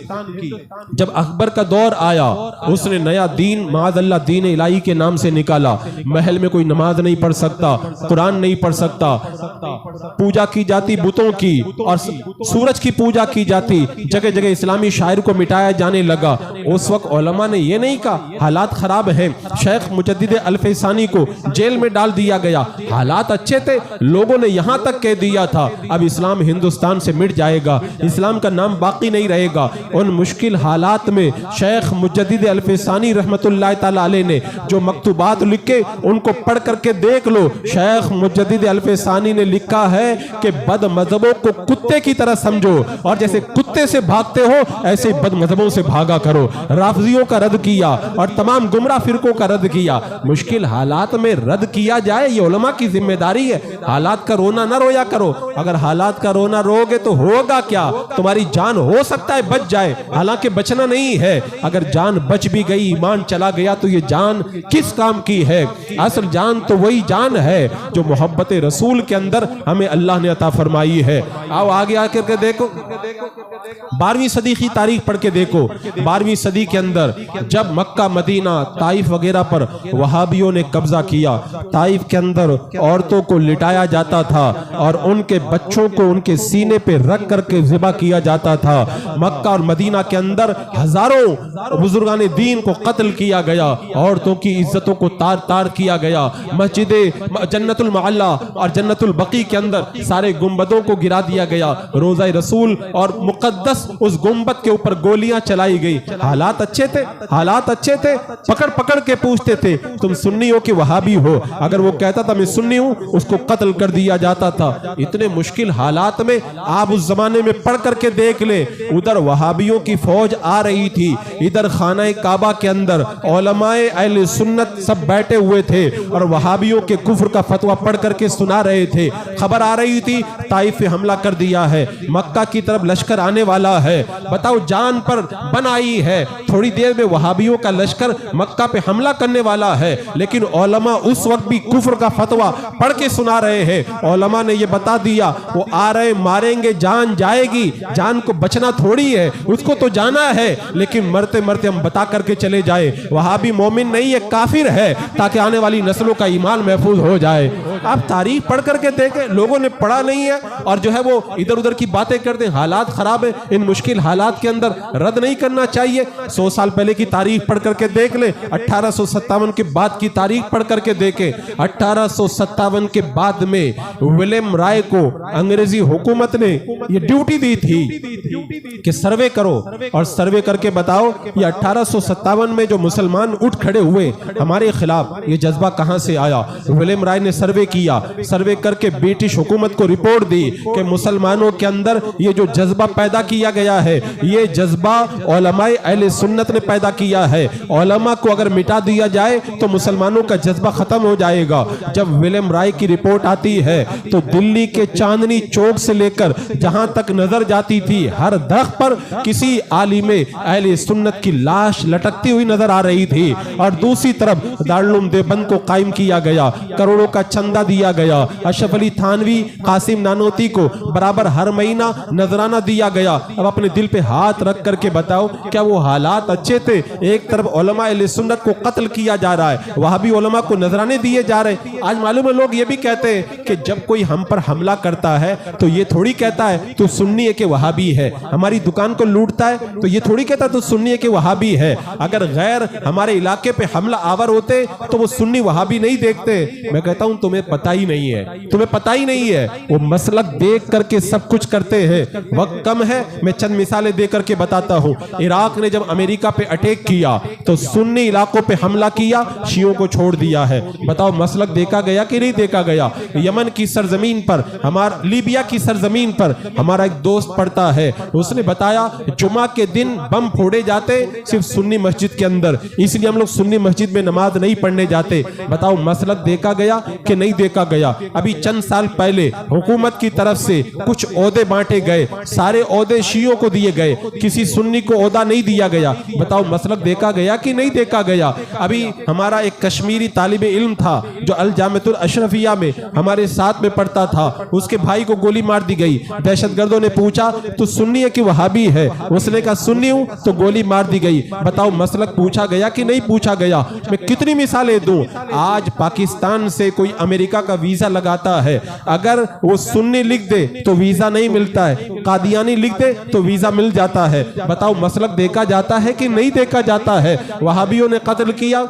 جب اکبر کا دور آیا، اس نے نیا دین معاذ اللہ دین الہی کے نام سے نکالا۔ محل میں کوئی نماز نہیں پڑھ سکتا، قرآن نہیں پڑھ سکتا، پوجا کی جاتی بتوں کی اور سورج کی پوجا کی جاتی، جگہ جگہ اسلامی شاعر کو مٹایا جانے لگا۔ اس وقت علماء نے یہ نہیں کہا حالات خراب ہیں، شیخ مجدد الفیسانی کو جیل میں ڈال دیا گیا، حالات اچھے تھے، لوگوں نے یہاں تک کہہ دیا تھا اب اسلام ہندوستان سے مٹ جائے گا، اسلام کا نام باقی نہیں رہے گا۔ ان مشکل حالات میں شیخ مجدد الفیسانی رحمت اللہ تعالی علیہ نے جو مکتوبات لکھے ان کو پڑھ کر کے دیکھ لو۔ شیخ مجدد الفیسانی نے لکھا ہے کہ بد مذہبوں کو کتے کی طرح سمجھو، اور جیسے کتے سے بھاگتے ہو ایسے بد مذہبوں سے بھاگا کرو۔ رافضیوں کا رد کیا اور تمام گمراہ فرقوں کا رد کیا۔ مشکل حالات میں رد کیا جائے، یہ علماء کی ذمہ داری ہے۔ حالات کا رونا نہ رویا کرو، اگر حالات کا رونا رو گے تو ہوگا کیا؟ تمہاری جان ہو سکتا ہے بچ جائے، حالانکہ بچنا نہیں ہے۔ اگر جان بچ بھی گئی، ایمان چلا گیا تو یہ جان کس کام کی ہے؟ اصل جان تو وہی جان ہے جو محبت رسول کے اندر ہمیں اللہ نے عطا فرمائی ہے۔ آؤ آگے آ کر کے دیکھو، 12ویں صدی کی تاریخ پڑھ کے دیکھو۔ 12ویں صدی کے اندر جب مکہ مدینہ طائف وغیرہ پر وہابیوں نے قبضہ کیا، طائف کے اندر عورتوں کو لٹایا جاتا تھا اور ان کے بچوں کو ان کے سینے پہ رکھ کر کے ذبح کیا جاتا تھا۔ مکہ اور مدینہ کے اندر ہزاروں بزرگان دین کو قتل کیا گیا، عورتوں کی عزتوں کو تار تار کیا گیا۔ مسجد جنت المعلا اور جنت البقیع کے اندر سارے گنبدوں کو گرا دیا گیا، روضہ رسول اور مقدس اس گنبد کے اوپر گولیاں چلائی گئی۔ حالات اچھے تھے، حالات اچھے تھے۔ پکڑ پکڑ کے پوچھتے تھے تم سنی ہو کہ وہابی ہو؟ اگر وہ کہتا تھا میں سنی ہوں، اس کو قتل کر دیا جاتا تھا۔ اتنے مشکل حالات میں آپ اس زمانے میں پڑھ کر کے دیکھ لیں، ادھر وہابیوں کی فوج آ رہی تھی، ادھر خانہ کعبہ کے اندر علماء اہل سنت سب بیٹھے ہوئے تھے اور وہابیوں کے کفر کا فتویٰ پڑھ کر کے سنا رہے تھے۔ خبر آ رہی تھی طائف پہ حملہ کر دیا ہے، مکہ کی طرف لشکر آنے والا ہے، بتاؤ جان پر بن آئی ہے، تھوڑی دیر میں وہابیوں کا لشکر مکہ پہ حملہ کرنے والا ہے، لیکن علماء اس وقت بھی کفر کا فتویٰ پڑھ کے سنا رہے ہیں۔ علماء نے یہ بتا دیا وہ آ رہے، ماریں گے، جان جائے گی، جان کو بچنا تھوڑی ہے، اس کو تو جانا ہے، لیکن مرتے مرتے ہم بتا کر کے چلے جائے وہابی مومن نہیں ہے، کافر ہے، تاکہ آنے والی نسلوں کا ایمان محفوظ ہو جائے۔ آپ تاریخ پڑھ کر کے دیکھیں، لوگوں نے پڑھا نہیں ہے اور جو ہے وہ ادھر ادھر کی باتیں کرتے ہیں۔ حالات خراب ہیں، ان مشکل حالات کے اندر رد نہیں کرنا چاہیے۔ 100 سال پہلے کی تاریخ پڑھ کر کے دیکھ لیں، 1857 کے بعد کی تاریخ پڑھ کر کے دیکھیں۔ 1857 کے بعد میں ولیم رائے کو انگریزی حکومت نے یہ ڈیوٹی دی تھی کہ سروے کرو اور سروے کر کے بتاؤ یہ 1857 میں جو مسلمان اٹھ کھڑے ہوئے ہمارے خلاف، یہ جذبہ کہاں سے آیا؟ ولیم رائے نے سروے کیا, سروے کر کے برٹش حکومت کو رپورٹ دی کہ مسلمانوں کے اندر یہ جو جذبہ پیدا کیا گیا ہے, یہ جذبہ علماء اہل سنت نے پیدا کیا ہے. علماء کو اگر مٹا دیا جائے تو مسلمانوں کا جذبہ ختم ہو جائے گا. جب ولیم رائے کی رپورٹ آتی ہے تو دلی کے چاندنی چوک سے لے کر جہاں تک نظر جاتی تھی, ہر درخت پر کسی عالم اہل سنت کی لاش لٹکتی ہوئی نظر آ رہی تھی. اور دوسری طرف دارالعلوم دیوبند کو قائم کیا گیا, کروڑوں کا چندہ دیا گیا, اشرف علی تھانوی, قاسم نانوتی کو برابر ہر مہینہ نذرانہ دیا گیا. اب اپنے دل پہ ہاتھ رکھ کر کے بتاؤ, کیا وہ حالات اچھے تھے؟ ایک طرف علماء اہل سنت کو قتل کیا جا رہا ہے, وہاں بھی علماء کو نذرانے دیے جا رہے ہیں. آج معلوم ہے لوگ یہ بھی کہتے ہیں کہ جب کوئی ہم پر حملہ کرتا ہے تو یہ تھوڑی کہتا ہے تو سنی ہے کہ وہابی ہے, ہماری دکان کو لوٹتا ہے تو یہ تھوڑی کہتا ہے تو سنی ہے کہ وہابی ہے. اگر غیر ہمارے علاقے پہ حملہ آور ہوتے تو وہ سنی وہابی نہیں دیکھتے. میں کہتا ہوں تمہیں پتہ ہی نہیں ہے, تمہیں پتہ ہی نہیں ہے. وہ مسلک دیکھ کر کے سب کچھ کرتے ہیں. وقت کم ہے, میں چند مثالیں دے کر کے بتاتا ہوں. عراق نے جب امریکہ پہ اٹیک کیا تو سنی علاقوں پہ حملہ کیا, شیعوں کو چھوڑ دیا ہے. بتاؤ مسلک دیکھا گیا کہ نہیں دیکھا گیا؟ یمن کی سرزمین پر, لیبیا کی سرزمین پر ہمارا ایک دوست پڑھتا ہے, اس نے بتایا جمعہ کے دن بم پھوڑے جاتے صرف سنی مسجد کے اندر, اس لیے ہم لوگ سنی مسجد میں نماز نہیں پڑھنے جاتے. بتاؤ مسلک دیکھا گیا کہ نہیں دیکھا گیا؟ ابھی چند سال پہلے حکومت کی طرف سے کچھ عہدے بانٹے گئے, سارے عہدے شیعوں کو دیے گئے, کسی سنی کو عہدہ نہیں دیا گیا. بتاؤ مسلک دیکھا گیا کہ نہیں دیکھا گیا؟ ابھی ہمارا ایک کشمیری طالب علم تھا جو الجامعۃ الاشرفیہ میں ہمارے ساتھ میں پڑھتا تھا, اس کے بھائی کو گولی مار دی گئی. دہشت گردوں نے پوچھا تو سنی ہے کہ وہابی ہے؟ اس نے کہا سنی ہوں, تو گولی مار دی گئی. بتاؤ مسلک پوچھا گیا کہ نہیں پوچھا گیا؟ میں کتنی مثالیں دوں. آج پاکستان سے کوئی امریکہ کا ویزا لگاتا ہے, اگر وہ سنی لکھ دے تو ویزا نہیں ملتا ہے, قادیانی لکھ دے تو ویزا مل جاتا ہے. بتاؤ مسلک دیکھا جاتا ہے کہ نہیں دیکھا جاتا ہے؟ وہابیوں نے قتل کیا,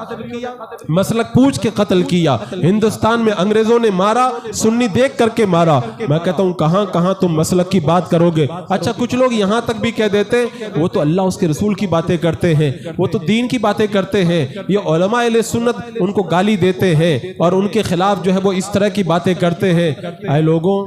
مسلک پوچھ کے قتل کیا. ہندوستان میں انگریزوں نے مارا, سنی دیکھ کر کے مارا. میں کہتا ہوں کہاں کہاں تم مسلک کی بات کرو گے؟ اچھا کچھ لوگ یہاں تک بھی کہہ دیتے وہ تو اللہ اس کے رسول کی باتیں کرتے ہیں, وہ تو دین کی باتیں کرتے ہیں. یہ علماء اہل سنت ان کو گالی دیتے ہیں اور ان کے خلاف جو ہے وہ اس طرح کی باتیں کرتے ہیں. اے لوگوں,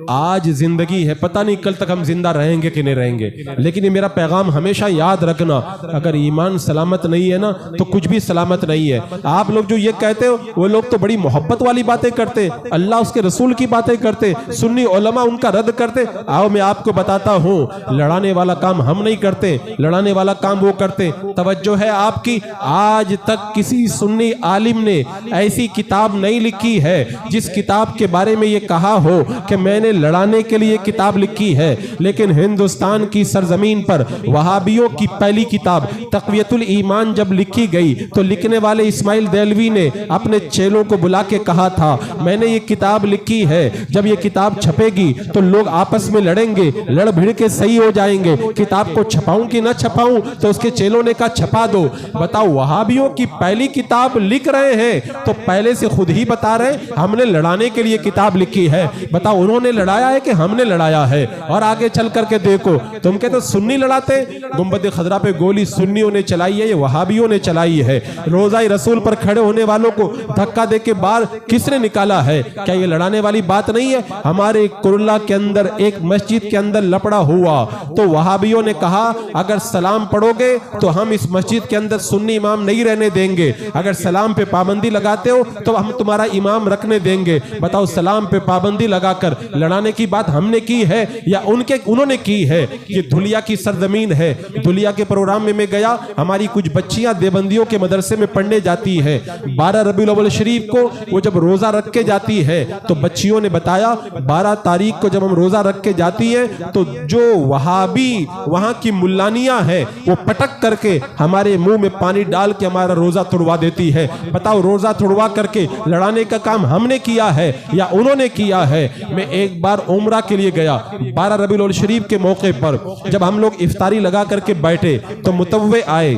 آج زندگی ہے, پتہ نہیں کل تک ہم زندہ رہیں گے کہ نہیں رہیں گے, لیکن یہ میرا پیغام ہمیشہ یاد رکھنا, اگر ایمان سلامت نہیں ہے نا تو کچھ بھی سلامت نہیں ہے. آپ لوگ جو یہ کہتے ہو وہ لوگ تو بڑی محبت والی باتیں کرتے, اللہ اس کے رسول کی باتیں کرتے, سنی علماء ان کا رد کرتے. آؤ میں آپ کو بتاتا ہوں, لڑانے والا کام ہم نہیں کرتے, لڑانے والا کام وہ کرتے. توجہ ہے آپ کی, آج تک کسی سنی عالم نے ایسی کتاب نہیں لکھی ہے جس کتاب کے بارے میں یہ کہا ہو کہ میں نے لڑانے کے لیے کتاب لکھی ہے. لیکن ہندوستان کی سرزمین پر وہابیوں کی پہلی کتاب تقویت الایمان جب لکھی گئی تو لکھنے والے اسماعیل دہلوی نے اپنے چیلوں کو بلا کے کہا تھا میں نے یہ کتاب لکھی ہے, جب یہ کتاب چھپے گی تو لوگ آپس میں لڑیں گے, لڑ بھڑ کے صحیح ہو جائیں گے, کتاب کو چھپاؤں کہ نہ چھپاؤں؟ تو اس کے چیلوں نے کہا چھپا دو. بتاؤ وہابیوں کی پہلی کتاب لکھ رہے ہیں تو پہلے سے خود ہی بتا رہے ہم نے لڑانے کے لیے کتاب لکھی ہے. بتاؤ انہوں نے لڑایا ہے کہ ہم نے لڑایا ہے؟ اور آگے چل کر کے دیکھو, تم کہتے سنی لڑاتے, گنبد خضرا پہ گولی سنیوں نے چلائی ہے, یہ وہابیوں نے چلائی ہے. روزہ رسول پر کھڑے ہونے والوں کو دھکا دے کے باہر کس نے نکالا ہے؟ کیا یہ لڑانے والی بات نہیں ہے؟ ہمارے کرلا کے اندر ایک مسجد کے اندر لپڑا ہوا تو وہابیوں نے کہا اگر سلام پڑھو گے تو ہم اس مسجد کے اندر سنی امام نہیں رہنے دیں گے, اگر سلام پہ پابندی لگاتے ہو تو ہم تمہارا امام رکھنے دیں گے. بتاؤ سلام پہ پابندی لگا کر لڑانے کی بات ہم نے کی ہے یا انہوں نے کی ہے؟ یہ دھلیا کی سرزمین ہے. دھلیا کے پروگرام میں گیا, ہماری کچھ بچیاں دیوبندیوں کے مدرسے میں پڑھنے جاتی ہے. 12 ربیع الاول شریف کو وہ جب روزہ رکھ کے جاتی ہے تو بچیوں نے بتایا 12 تاریخ کو جب ہم روزہ رکھ کے جاتی ہے تو جو وہابی وہاں کی ملانیاں ہیں وہ پٹک کر کے ہمارے منہ میں پانی ڈال کے ہمارا روزہ توڑوا دیتی ہے. بتاؤ روزہ توڑوا کر کے لڑانے کا کام ہم نے کیا ہے یا انہوں نے کیا ہے؟ میں ایک بار عمرہ کے لیے گیا 12 ربیع الاول شریف کے موقع پر, جب ہم لوگ افطاری لگا کر کے بیٹھے تو متوع آئے,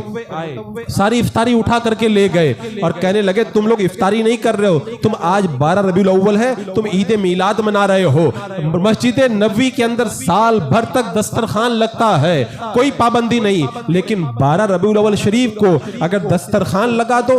ساری افطاری اٹھا کر کے لے گئے اور کہنے لگے تم لوگ افطاری نہیں کر رہے ہو, تم آج 12 ربیع الاول ہے, تم عید میلاد منا رہے ہو. مسجد نبوی کے اندر سال بھر تک دسترخوان لگتا ہے, کوئی پابندی نہیں, لیکن 12 ربیع الاول شریف کو اگر دسترخوان لگا دو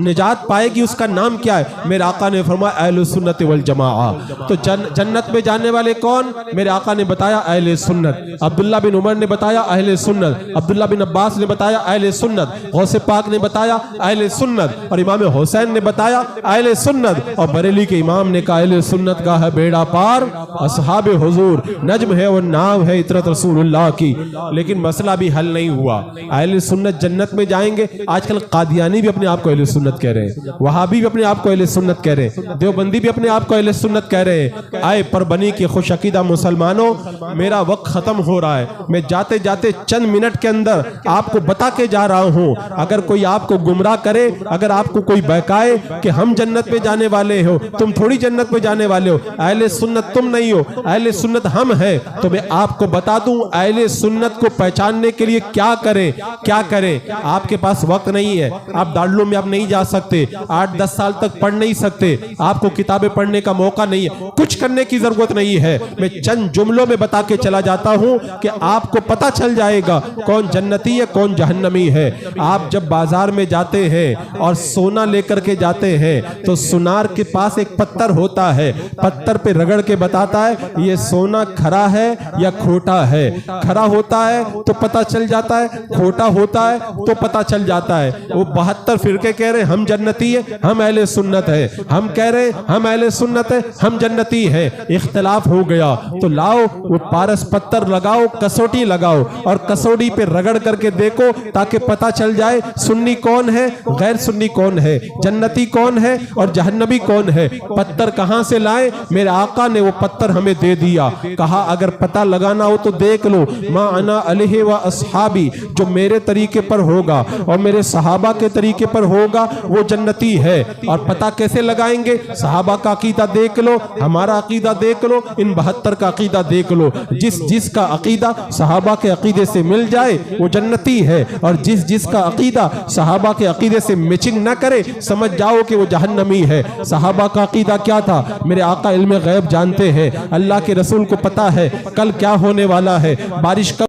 نجات پائے گی اس کا نام کیا ہے؟ میرے آقا نے فرمایا اہل سنت والجماعہ۔ تو جنت میں جانے والے کون؟ میرے آقا نے بتایا اہل سنت۔ عبداللہ بن عمر نے بتایا اہل سنت، عبداللہ بن عباس نے بتایا اہل سنت، غوث پاک نے بتایا اہل سنت، اور امام حسین نے بتایا اہل سنت، اور بریلی کے امام نے کہا اہل سنت کا ہے بیڑا پار، اصحاب حضور نجم ہے اور ناو ہے عطرت رسول اللہ کی۔ لیکن مسئلہ بھی حل نہیں ہوا۔ اہل سنت جنت میں جائیں گے۔ آج کل قادیانی بھی اپنے آپ کو اہل سنت کہہ رہے ہیں، وہابی بھی اپنے آپ کو اہل سنت کہہ رہے ہیں، دیوبندی بھی اپنے آپ کو اہل سنت کہہ رہے ہیں۔ آئے پر بنی کے خوش عقیدہ مسلمانوں، میرا وقت ختم ہو رہا ہے، میں جاتے جاتے چند منٹ کے اندر آپ کو بتا کے جا رہا ہوں، اگر کوئی آپ کو گمراہ کرے، اگر آپ کو کوئی بہکائے کہ ہم جنت میں جانے والے ہو، تم تھوڑی جنت میں جانے والے ہو، اہل سنت تم نہیں ہو، اہل سنت ہم ہیں، تو میں آپ کو بتا دوں اہل سنت کو پہچاننے کے لیے کیا کریں، کیا کریں۔ آپ کے پاس وقت نہیں ہے، آپ دارالعلوم میں آپ نہیں جا سکتے، 8-10 سال تک پڑھ نہیں سکتے، آپ کو کتابیں پڑھنے کا موقع نہیں ہے، کچھ کرنے کی ضرورت نہیں ہے۔ میں چند جملوں میں بتا کے چلا جاتا ہوں کہ آپ کو پتہ چل جائے گا کون جنتی ہے کون جہنمی ہے۔ آپ جب بازار میں جاتے ہیں اور سونا لے کر کے جاتے ہیں تو سونار کے پاس ایک پتھر ہوتا ہے، پتھر پہ رگڑ کے بتاتا ہے یہ سونا کھرا ہے یا کھوٹا ہے۔ کھرا ہوتا ہے تو پتہ چل جاتا ہے، کھوٹا ہوتا ہے تو پتہ چل جاتا ہے۔ وہ 72 فرقے کہہ رہے ہیں ہم جنتی ہیں، ہم اہل سنت ہیں، ہم کہہ رہے ہیں ہم اہل سنت ہیں، ہم جنتی ہیں۔ اختلاف ہو گیا تو لاؤ وہ پارس پتھر لگاؤ، کسوٹی لگاؤ اور کسوٹی پہ رگڑ کر کے دیکھو تاکہ پتہ چل جائے سنی کون ہے غیر سنی کون ہے، جنتی کون ہے اور جہنمی کون ہے۔ پتھر کہاں سے لائے؟ میرے آقا نے وہ پتھر ہمیں دے دیا، کہا اگر پتہ لگانا ہو تو دیکھ لو، ما انا علیہ و اصحابی، جو میرے طریقے پر ہوگا اور میرے صحابہ کے طریقے پر ہوگا وہ جنتی ہے۔ اور پتہ کیسے لگائیں گے؟ صحابہ کا عقیدہ دیکھ لو، ہمارا عقیدہ دیکھ لو، ان 72 کا عقیدہ دیکھ لو، جس کا عقیدہ صحابہ کے عقیدے سے مل جائے وہ جنتی ہے، اور جس کا عقیدہ صحابہ کے عقیدے سے میچنگ نہ کرے سمجھ جاؤ کہ وہ جہنمی ہے۔ صحابہ کا عقیدہ کیا تھا؟ میرے آقا علم غیب جانتے ہیں، اللہ کے رسول کو پتہ ہے کل کیا ہونے والا ہے، بارش کب،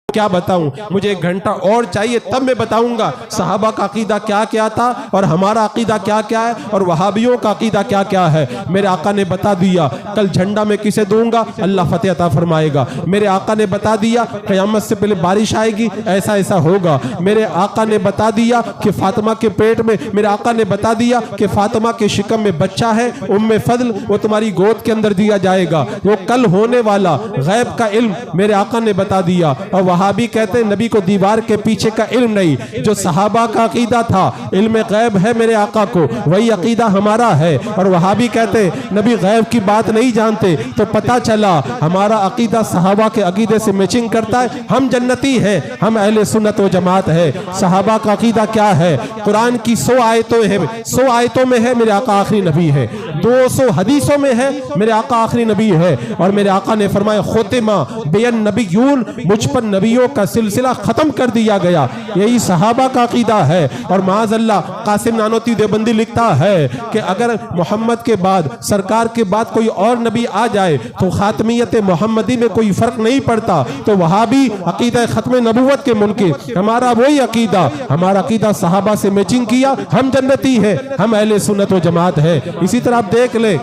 کیا بتاؤں، مجھے 1 گھنٹہ اور چاہیے تب میں بتاؤں گا صحابہ کا عقیدہ کیا کیا تھا اور ہمارا عقیدہ کیا کیا ہے اور وہابیوں کا عقیدہ کیا کیا ہے۔ میرے آقا نے بتا دیا کل جھنڈا میں کسے دوں گا، اللہ فتح عطا فرمائے گا۔ میرے آقا نے بتا دیا قیامت سے پہلے بارش آئے گی، ایسا ایسا ہوگا۔ میرے آقا نے بتا دیا کہ فاطمہ کے پیٹ میں، میرے آقا نے بتا دیا کہ فاطمہ کے شکم میں بچہ ہے، ام فضل، وہ تمہاری گود کے اندر دیا جائے گا، وہ کل ہونے والا غیب کا علم میرے آقا نے بتا دیا۔ اور وہابی کہتے ہیں نبی کو دیوار کے پیچھے کا علم نہیں، جو صحابہ کا عقیدہ تھا علم غیب ہے میرے آقا کو، وہی عقیدہ ہمارا ہے۔ اور وہابی کہتے ہیں نبی غیب کی بات نہیں جانتے، تو پتہ چلا ہمارا عقیدہ صحابہ کے عقیدے سے میچنگ کرتا ہے، ہم جنتی ہیں، ہم اہل سنت و جماعت ہے۔ صحابہ کا عقیدہ کیا ہے؟ قرآن کی 100 آیتوں ہیں، 100 آیتوں میں ہے میرے آقا آخری نبی ہے، 200 حدیثوں میں ہے میرے آقا آخری نبی ہے۔ اور میرے آقا نے فرمایا ختمہ بین نبیون، مجھ پر نبیوں کا سلسلہ ختم کر دیا گیا، یہی صحابہ کا عقیدہ ہے۔ اور معاذ اللہ قاسم نانوتی دیوبندی لکھتا ہے کہ اگر محمد کے بعد، سرکار کے بعد کوئی اور نبی آ جائے تو خاتمیت محمدی میں کوئی فرق نہیں پڑتا۔ تو وہابی عقیدہ ختم نبوت کے منکر، ہمارا وہی عقیدہ، ہمارا عقیدہ صحابہ سے میچنگ کیا، ہم جنتی ہیں، ہم اہل سنت و جماعت ہے۔ اسی طرح آپ دیکھ لیں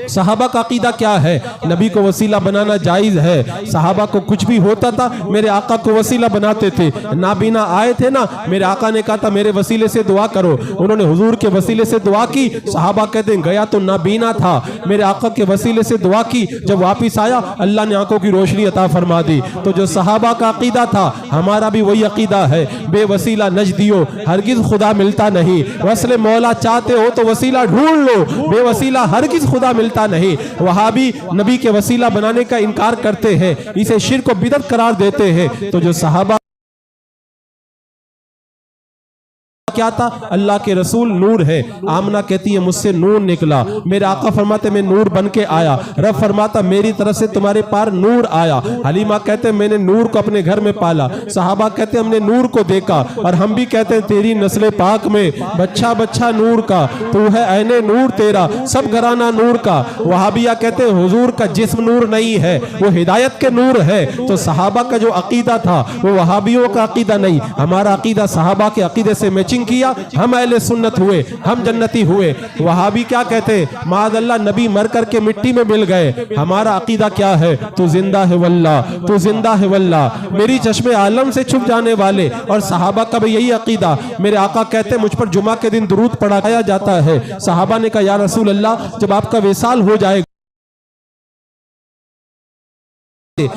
صحابہ کا عقیدہ کیا ہے، نبی کو وسیلہ بنانا جائز ہے۔ صحابہ کو کچھ بھی ہوتا تھا میرے آقا کو وسیلہ بناتے تھے، نابینا آئے تھے نا، میرے آقا نے کہا تھا میرے وسیلے سے دعا کرو، انہوں نے حضور کے وسیلے سے دعا کی، صحابہ کہتے ہیں گیا تو نابینا تھا، میرے آقا کے وسیلے سے دعا کی، جب واپس آیا اللہ نے آنکھوں کی روشنی عطا فرما دی۔ تو جو صحابہ کا عقیدہ تھا ہمارا بھی وہی عقیدہ ہے، بے وسیلہ نجدیو ہرگز خدا ملتا نہیں، وصل مولا چاہتے ہو تو وسیلہ ڈھونڈ لو، بے وسیلہ ہرگز خدا ملتا نہیں۔ وہابی نبی کے وسیلہ بنانے کا انکار کرتے ہیں، اسے شرک و بدعت قرار دیتے ہیں۔ تو جو صحابہ کیا تھا؟ اللہ کے رسول نور ہے۔ آمنہ کہتی ہے مجھ سے نور نکلا، میرے آقا فرماتے میں نور بن کے آیا، رب فرماتا میری طرف سے تمہارے پار نور آیا۔ حلیمہ کہتے ہیں میں نے نور کو اپنے گھر میں پالا، صحابہ کہتے ہیں ہم نے نور کو دیکھا، اور ہم بھی کہتے ہیں تیری نسل پاک میں بچہ بچہ نور کا، تو ہے عین نور تیرا، سب گھرانہ نور کا۔ وہابیہ کہتے ہیں حضور کا جسم نور نہیں ہے، وہ ہدایت کے نور ہے۔ تو صحابہ کا جو عقیدہ تھا وہ وہابیوں کا عقیدہ نہیں، ہمارا عقیدہ صحابہ کے عقیدے سے میچنگ کیا، ہم اہل سنت ہوئے، ہم جنتی ہوئے۔ وہابی کیا کہتے ہیں؟ معاذ اللہ نبی مر کر کے مٹی میں مل گئے، ہمارا عقیدہ کیا ہے؟ تو زندہ ہے واللہ، تو زندہ ہے واللہ، میری چشم عالم سے چھپ جانے والے۔ اور صحابہ کا بھی یہی عقیدہ۔ میرے آقا کہتے ہیں مجھ پر جمعہ کے دن درود پڑھایا جاتا ہے۔ صحابہ نے کہا یا رسول اللہ جب آپ کا وصال ہو جائے گا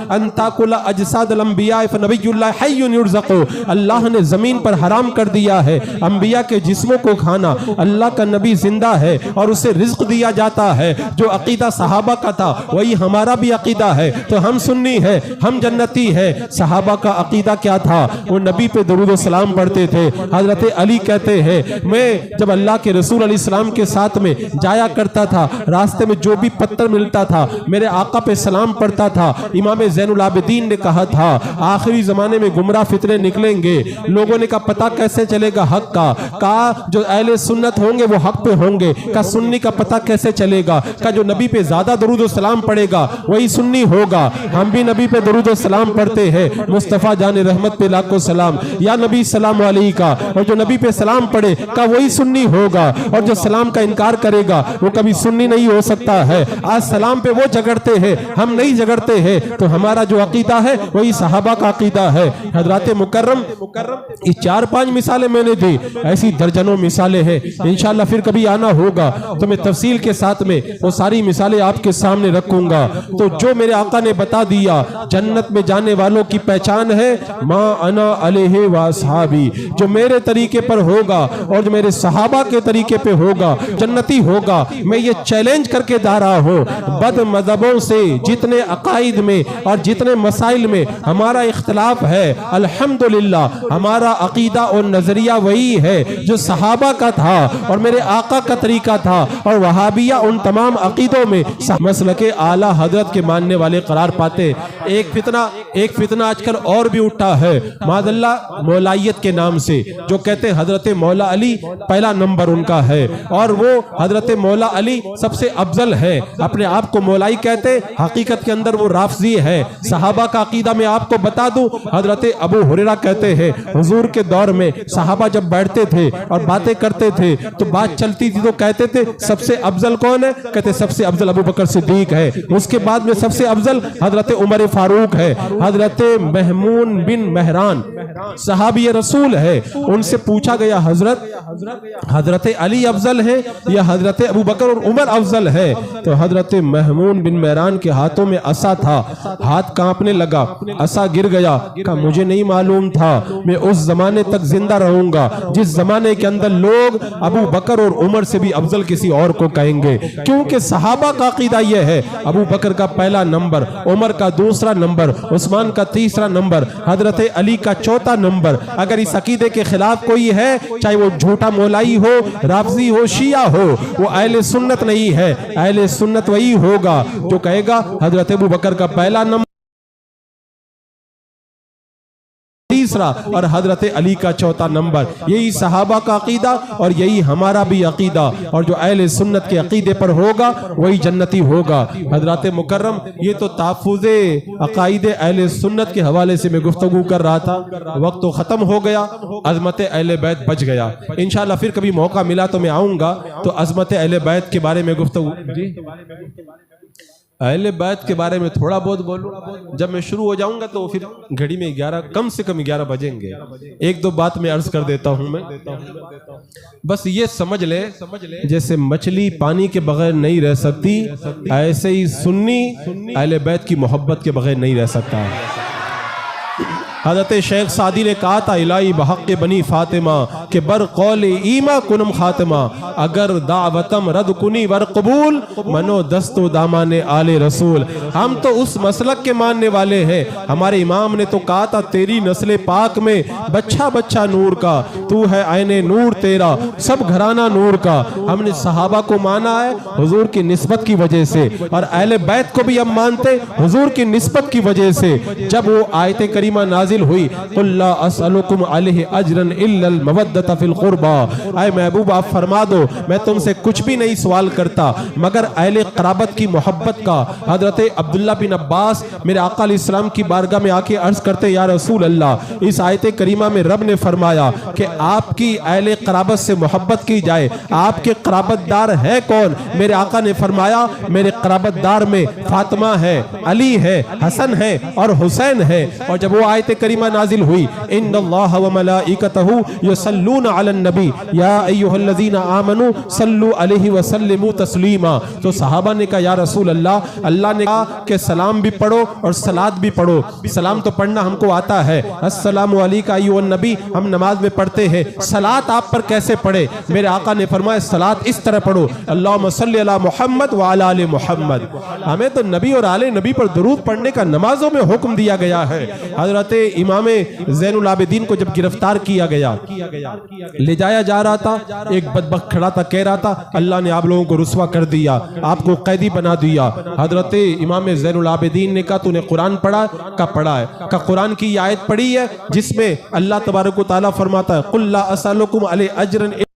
انتاکل اجساد الانبیاء فنبی اللہ حی یرزق، اللہ نے زمین پر حرام کر دیا ہے انبیاء کے جسموں کو کھانا، اللہ کا نبی زندہ ہے اور اسے رزق دیا جاتا ہے۔ جو عقیدہ صحابہ کا تھا وہی ہمارا بھی عقیدہ ہے، تو ہم سنی ہے، ہم جنتی ہے۔ صحابہ کا عقیدہ کیا تھا؟ وہ نبی پہ درود و سلام پڑھتے تھے۔ حضرت علی کہتے ہیں میں جب اللہ کے رسول علیہ السلام کے ساتھ میں جایا کرتا تھا، راستے میں جو بھی پتھر ملتا تھا میرے آقا پہ سلام پڑھتا تھا۔ امام زین العابدین نے کہا تھا آخری زمانے میں گمراہ فتنے نکلیں گے، لوگوں نے کہا پتہ کیسے چلے گا حق کا؟ کہا جو اہل سنت ہوں گے وہ حق پہ ہوں گے۔ کہا سنی کا پتہ کیسے چلے گا؟ کہا جو نبی پہ زیادہ درود و سلام پڑھے گا وہی سنی ہوگا۔ ہم بھی نبی پہ درود و سلام پڑھتے ہیں، مصطفیٰ جان رحمت پہ لاکھوں سلام، یا نبی سلام علیہ کا، اور جو نبی پہ سلام پڑھے کہا وہی سنی ہوگا، اور جو سلام کا انکار کرے گا وہ کبھی سنی نہیں ہو سکتا ہے۔ آج سلام پہ وہ جگڑتے ہیں، ہم نہیں جگڑتے ہیں، تو ہمارا جو عقیدہ ہے وہی صحابہ کا عقیدہ ہے۔ حضرات مکرم یہ 4-5 مثالیں میں نے دی، ایسی درجنوں مثالیں ہیں، انشاءاللہ پھر کبھی آنا ہوگا تو میں تفصیل کے ساتھ میں وہ ساری مثالیں آپ کے سامنے رکھوں گا۔ تو جو میرے آقا نے بتا دیا جنت میں جانے والوں کی پہچان ہے ما انا علیہ واصحابی، جو میرے طریقے پر ہوگا اور جو میرے صحابہ کے طریقے پہ ہوگا جنتی ہوگا۔ میں یہ چیلنج کر کے جا رہا ہوں بد مذہبوں سے جتنے عقائد میں اور جتنے مسائل میں ہمارا اختلاف ہے، الحمدللہ ہمارا عقیدہ اور نظریہ وہی ہے جو صحابہ کا تھا اور میرے آقا کا طریقہ تھا، اور وہابیہ ان تمام عقیدوں میں مسلک اعلیٰ حضرت کے ماننے والے قرار پاتے۔ ایک فتنہ آج کل اور بھی اٹھا ہے معاذ اللہ مولائیت کے نام سے، جو کہتے ہیں حضرت مولا علی پہلا نمبر ان کا ہے، اور وہ حضرت مولا علی سب سے افضل ہے، اپنے آپ کو مولائی کہتے، حقیقت کے اندر وہ رافضی ہے۔ صحابہ کا عقیدہ میں آپ کو بتا دوں، حضرت ابو ہریرہ کہتے ہیں حضور کے دور میں صحابہ جب بیٹھتے تھے اور باتیں کرتے تھے تو بات چلتی تھی تو کہتے تھے سب سے افضل کون ہے؟ کہتے سب سے افضل ابو بکر صدیق ہے، اس کے بعد میں سب سے افضل حضرت عمر فاروق ہے، حضرت محمون بن مہران صحابی رسول ہے۔ ان سے پوچھا گیا حضرت علی افضل ہے یا حضرت ابو بکر اور عمر افضل ہے؟ تو حضرت محمون بن مہران کے ہاتھوں میں عصا تھا، ہاتھ کانپنے لگا، عصا گر گیا، کہا مجھے نہیں معلوم تھا، میں اس زمانے تک زندہ رہوں گا جس زمانے کے اندر لوگ ابو بکر اور عمر سے بھی افضل کسی اور کو کہیں گے، کیونکہ صحابہ کا عقیدہ یہ ہے ابو بکر کا پہلا نمبر، عمر کا دوسرا نمبر، عثمان کا تیسرا نمبر، حضرت علی کا چوتھا نمبر۔ اگر اس عقیدے کے خلاف کوئی ہے، چاہے وہ جھوٹا مولائی ہو، رافضی ہو، شیعہ ہو، وہ اہل سنت نہیں ہے۔ اہل سنت وہی ہوگا جو کہے گا حضرت ابو بکر کا پہلا نمبر تیسرا اور حضرت علی کا چوتھا نمبر۔ یہی صحابہ کا عقیدہ اور یہی ہمارا بھی عقیدہ، اور جو اہل سنت کے عقیدے پر ہوگا وہی جنتی ہوگا۔ حضرات مکرم یہ تو تحفظ عقائد اہل سنت کے حوالے سے میں گفتگو کر رہا تھا، وقت تو ختم ہو گیا، عظمت اہل بیت بچ گیا۔ انشاءاللہ پھر کبھی موقع ملا تو میں آؤں گا تو عظمت اہل بیت کے بارے میں گفتگو اہل بیت کے بارے میں تھوڑا بہت بولوں۔ جب میں شروع ہو جاؤں گا تو پھر گھڑی میں کم سے کم 11 بجیں گے۔ ایک دو بات میں عرض کر دیتا ہوں، میں بس یہ سمجھ لے جیسے مچھلی پانی کے بغیر نہیں رہ سکتی، ایسے ہی سنی اہل بیت کی محبت کے بغیر نہیں رہ سکتا۔ حضرت شیخ سعدی نے کہا تھا الہی بحق بنی فاطمہ کہ بر قول ایما کنم خاتمہ، اگر دعوتم رد کنی ور قبول منو دست و دامان آل رسول۔ ہم تو اس مسلک کے ماننے والے ہیں۔ ہمارے امام نے تو کہا تھا تیری نسل پاک میں بچہ بچہ نور کا، تو ہے عین نور تیرا، سب گھرانہ نور کا۔ ہم نے صحابہ کو مانا ہے حضور کی نسبت کی وجہ سے، اور اہل بیت کو بھی ہم مانتے حضور کی نسبت کی وجہ سے۔ جب وہ آیت کریمہ نازل ہوئی قُلْ لَا أَسْأَلُكُمْ عَلَيْهِ أَجْرًا إِلَّا الْمَوَدَّةَ فِي الْقُرْبَى، اے محبوب آپ فرما دو میں تم سے کچھ بھی نہیں سوال کرتا مگر اہل قرابت کی محبت کا۔ حضرت عبداللہ بن عباس میرے آقا علیہ السلام کی بارگاہ میں آ کے عرض کرتے یا رسول اللہ، اس آیت کریمہ میں رب نے فرمایا کہ آپ کی اہل قرابت سے محبت کی جائے، آپ کے قرابت دار ہے کون؟ میرے آقا نے فرمایا میرے قرابت دار میں فاطمہ ہے، علی ہے، حسن ہے اور حسین ہے۔ اور جب وہ آیت کریمہ نازل ہوئی ان اللہ وملائکتہ یصلون علی النبی یا ایھا الذین آمنوا صلوا علیہ وسلموا تسلیما، تو صحابہ نے کہا یا رسول اللہ، اللہ نے کہا کہ سلام بھی پڑھو اور صلاۃ بھی پڑھو۔ سلام تو پڑھنا ہم کو آتا ہے، السلام علیکم ایھا النبی ہم نماز میں پڑھتے ہیں، صلاۃ آپ پر کیسے پڑھے؟ میرے آقا نے فرمایا صلاۃ اس طرح پڑھو اللہم صلی علی محمد وعلی آل محمد۔ ہمیں تو نبی اور آل نبی پر درود پڑھنے کا نمازوں میں حکم دیا گیا ہے۔ حضرت امام زین العابدین کو جب گرفتار کیا گیا، لے جایا جا رہا تھا، ایک بدبخت کھڑا تھا کہہ رہا تھا اللہ نے آپ لوگوں کو رسوا کر دیا، آپ کو قیدی بنا دیا۔ حضرت امام زین العابدین نے کہا تو نے قرآن پڑھا؟ کہا پڑھا ہے۔ کہا قرآن کی آیت پڑھی ہے جس میں اللہ تبارک و تعالیٰ فرماتا ہے قُلْ لَا أَسْأَلُكُمْ عَلَيْهِ أَجْرًا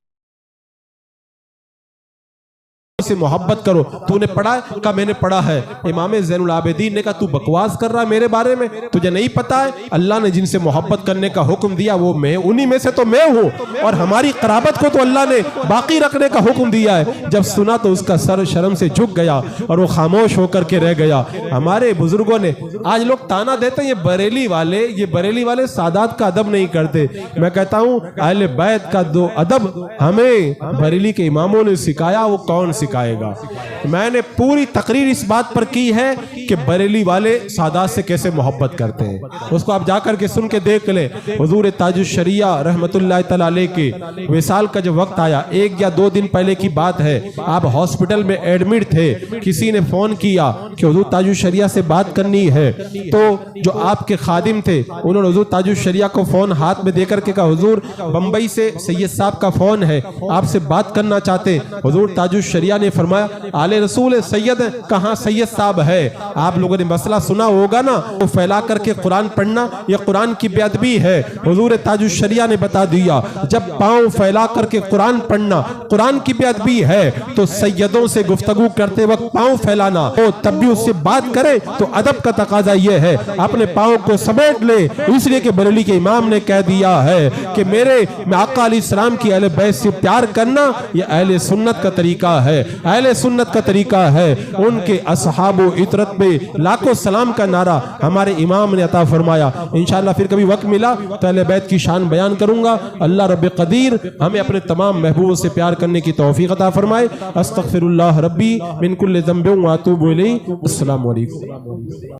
سے محبت کرو، تو نے پڑھا ہے؟ کہا میں نے پڑھا ہے۔ امام زین العابدین نے کہا تو بکواس کر رہا ہے میرے بارے میں، تجھے نہیں پتا ہے اللہ نے جن سے محبت کرنے کا حکم دیا وہ میں انہی میں سے تو میں ہوں، اور ہماری قرابت کو تو اللہ نے باقی رکھنے کا حکم دیا ہے۔ جب سنا تو اس کا سر شرم سے جھک گیا اور وہ خاموش ہو کر کے رہ گیا۔ ہمارے بزرگوں نے آج لوگ تانا دیتے ہیں یہ بریلی والے سادات کا ادب نہیں کرتے۔ میں کہتا ہوں اہل بیت کا دو ادب ہمیں بریلی کے اماموں نے سکھایا، وہ کون سکھائے گا؟ میں نے پوری تقریر اس بات پر کی ہے کہ بریلی والے سادات سے کیسے محبت کرتے ہیں، اس کو آپ جا کر کے سن کے دیکھ لیں۔ حضور تاج الشریعہ رحمت اللہ تعالی علیہ کے وصال کا جب وقت آیا، 1 یا 2 دن پہلے کی بات ہے، آپ ہاسپٹل میں ایڈمٹ تھے، کسی نے فون کیا کہ حضور تاج الشریعہ سے بات کرنی ہے، تو جو آپ کے خادم تھے انہوں نے حضور تاج الشریعہ کو فون ہاتھ میں دے کر کے کہا حضور بمبئی سے سید صاحب کا فون ہے، آپ سے بات کرنا چاہتے۔ حضور تاج الشریعہ نے فرمایا آل رسول سید کہاں سید صاحب ہے؟ آپ لوگوں نے مسئلہ سنا ہوگا نا، وہ پھیلا کر کے قرآن پڑھنا یہ قرآن کی بے ادبی ہے۔ حضور تاج الشریعہ نے بتا دیا جب پاؤں پھیلا کر کے قرآن پڑھنا قرآن کی بے ادبی ہے تو سیدوں سے گفتگو کرتے وقت پاؤں پھیلانا وہ تب بھی اس سے بات کرے تو ادب کا تقاضا یہ ہے اپنے پاؤں کو سمیٹ لے۔ اس لیے کہ بریلی کے امام نے کہہ دیا ہے کہ میرے آقا علیہ السلام کی اہل بیت سے پیار کرنا یہ اہل سنت کا طریقہ ہے، اہل سنت کا طریقہ ہے۔ ان کے اصحاب و عطرت پہ لاکھوں سلام کا نعرہ ہمارے امام نے عطا فرمایا۔ انشاءاللہ پھر کبھی وقت ملا تو اہل بیت کی شان بیان کروں گا۔ اللہ رب قدیر ہمیں اپنے تمام محبوبوں سے پیار کرنے کی توفیق عطا فرمائے۔ استغفر اللہ ربی من کل ذنب و اتوب الیہ۔ السلام علیکم۔